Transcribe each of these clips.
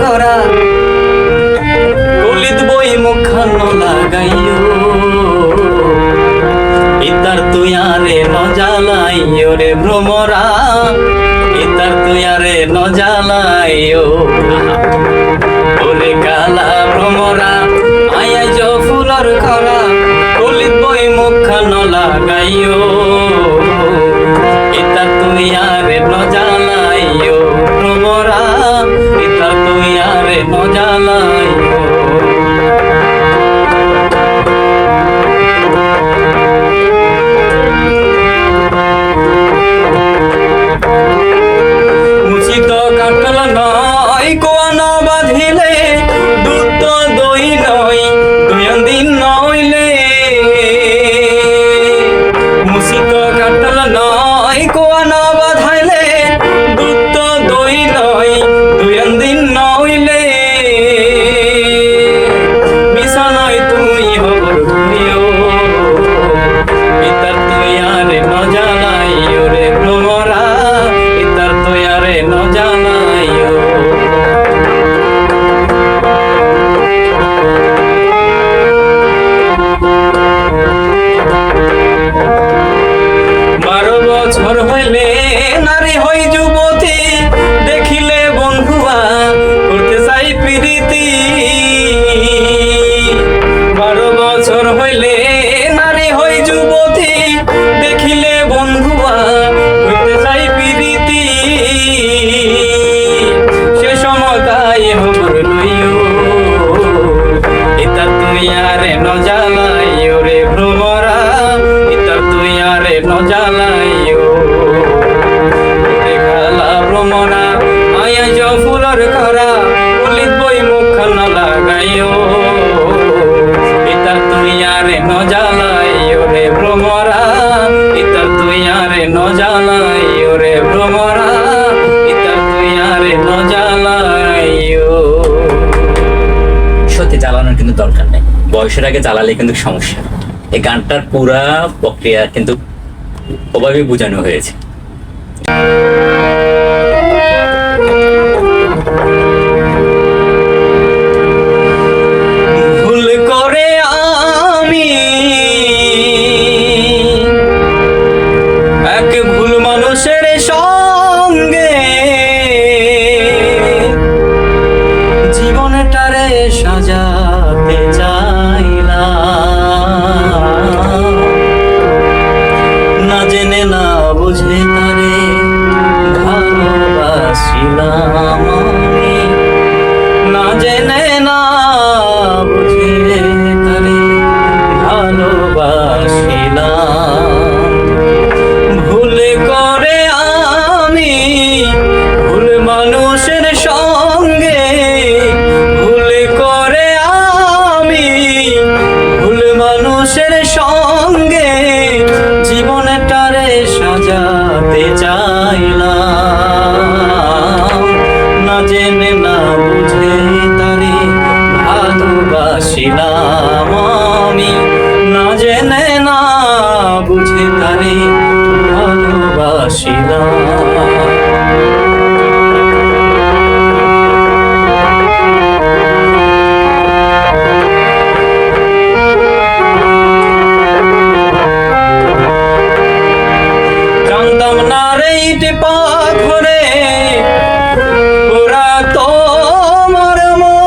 করা কলিত বই মুখখান লাগাইও ইতার তুই আরে নজালাইও রে ভ্রমরা ইতার তুই আরে নজালাইও ওরে কালা ভ্রমরা আয়া জ ফুলর করা কলিত বই মুখখান লাগাইও ইতার তুই আরে নজালাইও ভ্রমরা ইতার তুই আরে নজালাইও উচিত কাটল নয় কোয়ান বাঁধিলে দুধ দই নয় দুই দিন নইলে মুসিত কাটল নয় কোয়ান বাঁধাইলে দুধ দই নয় দুই দিন নইলে মিশা নয় তুই হবর ঘুরিও ইতার তুই আরে নজালাইও রে ভ্রমরা ইতার তুই আরে নজালাইও বারো বছর হইলে নারী হই যুবতী দেখিলে বন্ধুয়া করতে চাই প্রীতি 12 বছর হইলে নারী হই যুবতী দেখিলে বন্ধুয়া করতে চাই প্রীতি সে সমতাই হবর লইও ইতার তুই আরে নজালাইও রে ভ্রমরা ইতার তুই আরে নজালাইও ওরে কালা ভ্রমরা আয়া জ ফুলর করা কলিত বই মুখখান লাগাইও ইতার তুই আরে নজালাইও রে ভ্রমরা ইতার তুই আরে নজালাইও রে ভ্রমরা ইতার তুই আরে নজালাইও। সত্যি চালানোর কিন্তু দরকার নেই, বয়সের আগে চালালে কিন্তু সমস্যা। এই গানটার পুরা প্রক্রিয়া কিন্তু ওভাবেই বোঝানো হয়েছে। ভুল করে আমি এক ভুল মানুষের সঙ্গে জীবনটারে সাজাতে চাইলাম, না জেনে না বুঝে তারে ভালোবাসিলাম আমি, না জেনে না বুঝে তারে ভালোবাসিলাম। ভুল করে আমি ভুল মানুষের সঙ্গে, ভুল করে আমি ভুল মানুষের সঙ্গে জীবনটারে সাজাতে চাইলাম, না জেনে না বুঝে তারে ভালোবাসিলাম আমি, না জেনে না বুঝে তারে ভালোবাসিলাম। জানতাম না রে ইটে পাথরে ওরা তো আমার মন,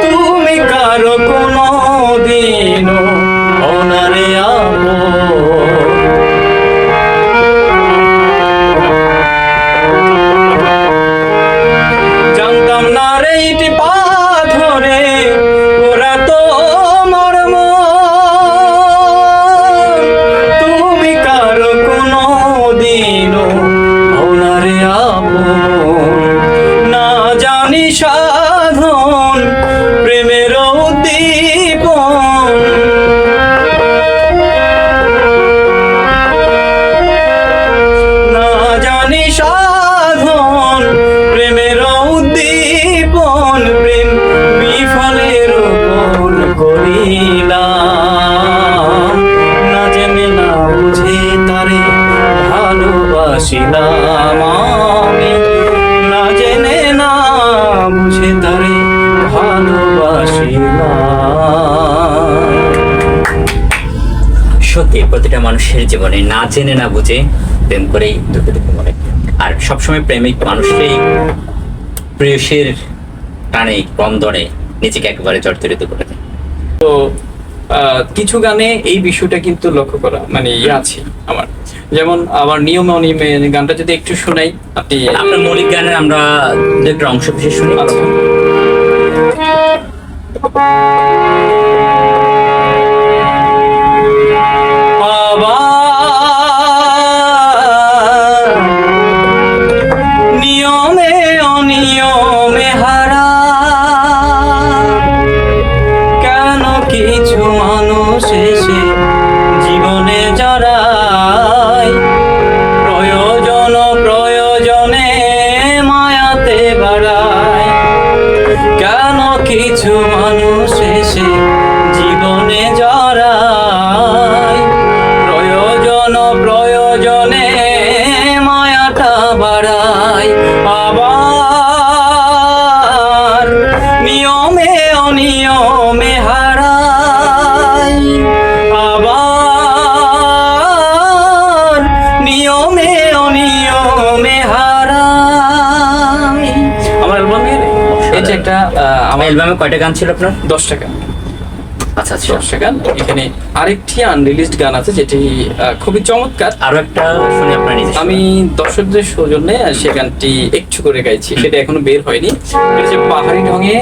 তুমি কারো কোনো দিনও ওনারে জানতাম না রে ইটে পাথরে ওরা তো আমার মন, তুমি কারো কোনো দিনও ওনারে না জানি সাধন প্রেমের উদ্দীপন, না জানি সাধন প্রেমের উদ্দীপন, প্রেম বিফলের উপর করিলাম, না জেনে না বুঝে তারে ভালোবাসিলাম। সত্যি প্রতিটা মানুষের জীবনে না জেনে না বুঝে প্রেম করেই দুঃখে দুঃখে মরে, আর সবসময় প্রেমিক মানুষেই প্রেয়সীর টানে ক্রন্দনে নিজেকে একেবারে জর্জরিত করে দেয়। তো কিছু গানে এই বিষয়টা কিন্তু লক্ষ্য করা মানে ইয়ে আছে আমার, যেমন আমার নিয়মে অনিয়মে গানটা যদি একটু শোনাই আপনি। আপনার মৌলিক গানের আমরা দু একটা অংশ বিশেষ শুনি। আচ্ছা। নিয়মে অনিয়মে হারা, কেন কিছু মানুষ এসে জীবনে জড়ায়, প্রয়োজন প্রয়োজনে মায়াতে বাড়ায়, কেন কিছু মানুষ এসে জীবনে জড়ায়, প্রয়োজন প্রয়োজনে মায়াটা বাড়ায়, আবার নিয়মে অনিয়মে হারায়, আবার নিয়মে অনিয়মে হারায়। আমার অ্যালবামের এটা একটা আমার অ্যালবামে কয়টা গান ছিল আপনার? 10 টাকা। আচ্ছা আচ্ছা, 10 টাকা। এখানে আরেকটি আনরিলিজড গান আছে যেটি খুবই চমৎকার। আরো একটা শুনি আপনার নিজে। আমি দর্শকদের সৌজন্যে সে গানটি একটু করে গাইছি, সেটা এখনো বের হয়নি। এটা হচ্ছে পাহাড়ি ঢঙে,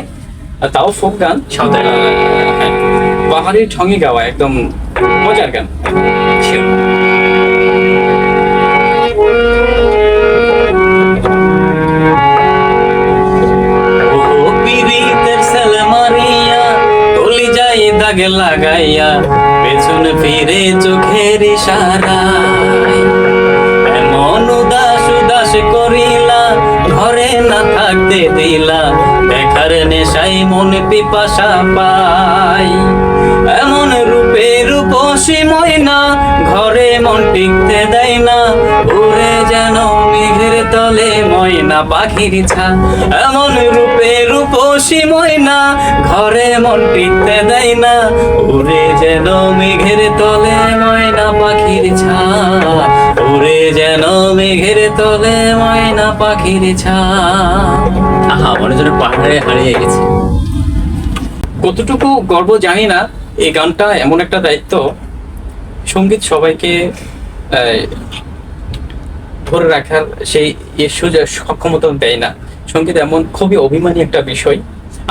তাও ফোক গান, সাঁওতালি। হ্যাঁ, পাহাড়ি ঢঙে গাওয়া একদম মজার গান। দাগে লাগাইয়া পেছন ফিরে চোখের ইশারায়, এমন উদাস উদাস করিলা ঘরে না থাকতে দিলা, দেখার নেশাই মন পিপাসা পাই, এমন রূপে রূপসী ময়না ঘরে মন টিকতে দেয় না, উড়ে যেন মেঘের তলে ময়না পাখির ছা, এমন রূপে রূপসী ময়না ঘরে মন টিকতে দেয় না, উড়ে যেন মেঘের তলে ময়না পাখির ছা, উড়ে যেন মেঘের তলে ময়না পাখির ছা। আহা, মনে যেন পাহাড়ে হারিয়ে গেছে। কতটুকু গর্ব জানি না, এই গানটা এমন একটা দায়িত্ব, সঙ্গীত সবাইকে ধরে রাখার সেই সুযোগ সক্ষমতা দেয় না। সঙ্গীত এমন খুবই অভিমানী একটা বিষয়।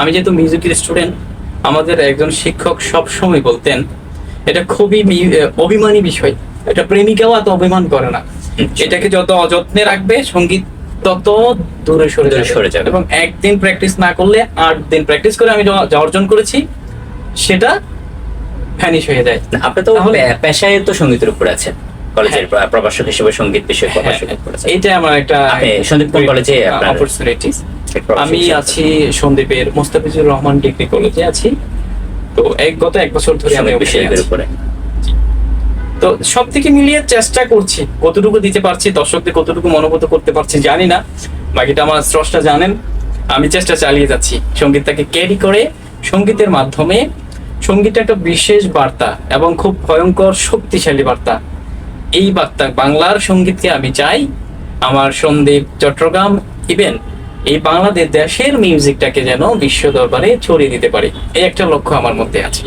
আমি যেহেতু মিউজিকের স্টুডেন্ট, আমাদের একজন শিক্ষক সব সময় বলতেন এটা খুবই অভিমানী বিষয়, এটা প্রেমিকাও এত অভিমান করে না, এটাকে যত অযত্নে রাখবে সঙ্গীত তত দূরে সরে যাবে। এবং একদিন প্র্যাকটিস না করলে 8 দিন প্র্যাকটিস করে আমি যা অর্জন করেছি সেটা ভ্যানিশ হয়ে যায়। আপনি তো পেশায় তো সঙ্গীতের উপর আছেন, কলেজের প্রভাষক হিসেবে সঙ্গীত বিষয়ে প্রভাষক করেছেন। এইটা আমার একটা সন্দীপ কোন কলেজে আপনার অপরচুনিটিস? আমি আছি সন্দীপের মোস্তাফিজুর রহমান ডিগ্রি কলেজে আছি। তো গত 1 বছর ধরে আমি বিষয়ের উপরে। তো সব থেকে মিলিয়ে চেষ্টা করছি, কতটুকু দিতে পারছি, দর্শকদের কতটুকু মনোভূত করতে পারছি জানি না, বাকিটা আমার স্রষ্টা জানেন। আমি চেষ্টা চালিয়ে যাচ্ছি সঙ্গীতটাকে ক্যারি করে, সঙ্গীতের মাধ্যমে। সঙ্গীতটা একটা বিশেষ বার্তা এবং খুব ভয়ঙ্কর শক্তিশালী বার্তা। এই বার্তা বাংলার সঙ্গীতকে আমি চাই আমার সন্দীপ, চট্টগ্রাম, ইভেন এই বাংলাদেশ দেশের মিউজিকটাকে যেন বিশ্ব দরবারে ছড়িয়ে দিতে পারি, এই একটা লক্ষ্য আমার মধ্যে আছে।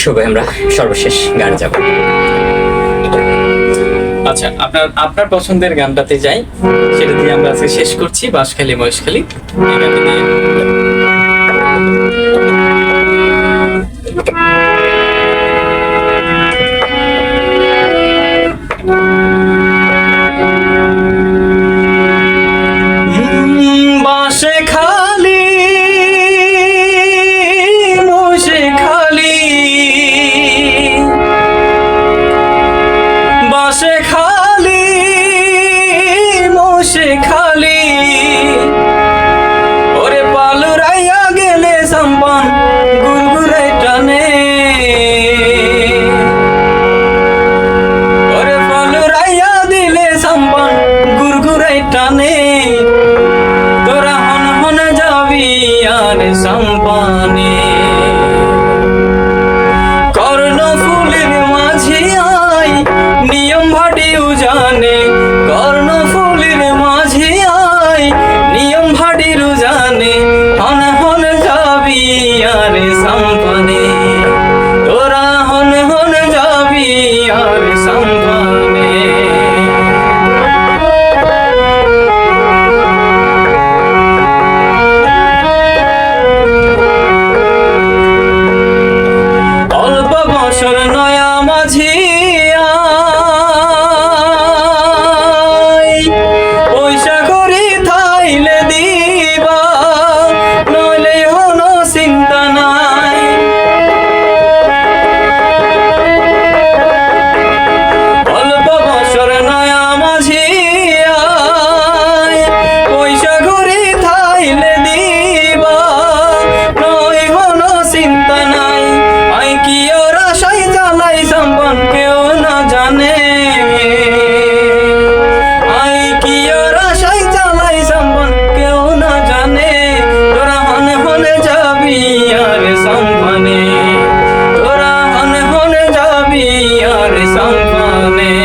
সবাই আমরা সর্বশেষ গান যাব। আচ্ছা, আপনার পছন্দের গানটাতে যাই, সেটা দিয়ে আমরা আজকে শেষ করছি। বাঁশখালী মহেশখালী এই গানটা দিয়ে। বাঁশখালী মহেশখালী, বাঁশখালী মহেশখালী, ওরে সাম্পানে, তোরা হন হন যাবি আর সাম্পানে। অল্প বছর নয়া মাঝি পয়সা করি থাইলে দিবা, নইলে হন চিন্তা নাই। অল্প বছর নয়া মাঝি পয়সা করি থাইলে দিবা, নই হন চিন্তা নাই। আই কি ওর আশাই জ্বালাই সম্পন কেউ না জানে, আই কি ওর আশাই জ্বালাই সম্পন কেউ না জানে। তোরা হন হন যাবি আর সম্পনে, তোরা হন হন যাবি আর সম্পনে।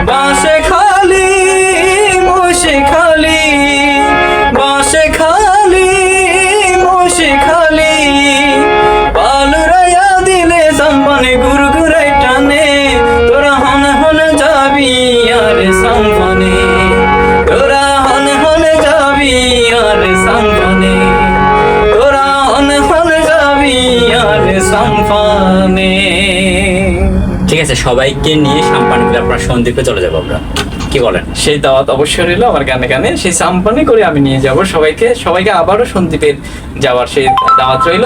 বাসে খালি মুশে খালি, বাসে খালি মুশে খালি, পালুরাইয়া দিলে সম্পনে গুরগুরাই টানে। তোরা হন হন যাবি আর সম্পনে, তোরা হন হন যাবি আর সম্পনে, তোরা হন হন যাবি আর সম্পনে। ঠিক আছে, সবাইকে নিয়ে সাম্পান করে আপনার সন্দ্বীপে চলে যাবো আমরা, কি বলেন? সেই দাওয়াত অবশ্যই রইল আমার গানে গানে, সেই সাম্পানি করে আমি নিয়ে যাব সবাইকে। সবাইকে আবারও সন্দীপের যাওয়ার সেই দাওয়াত রইল।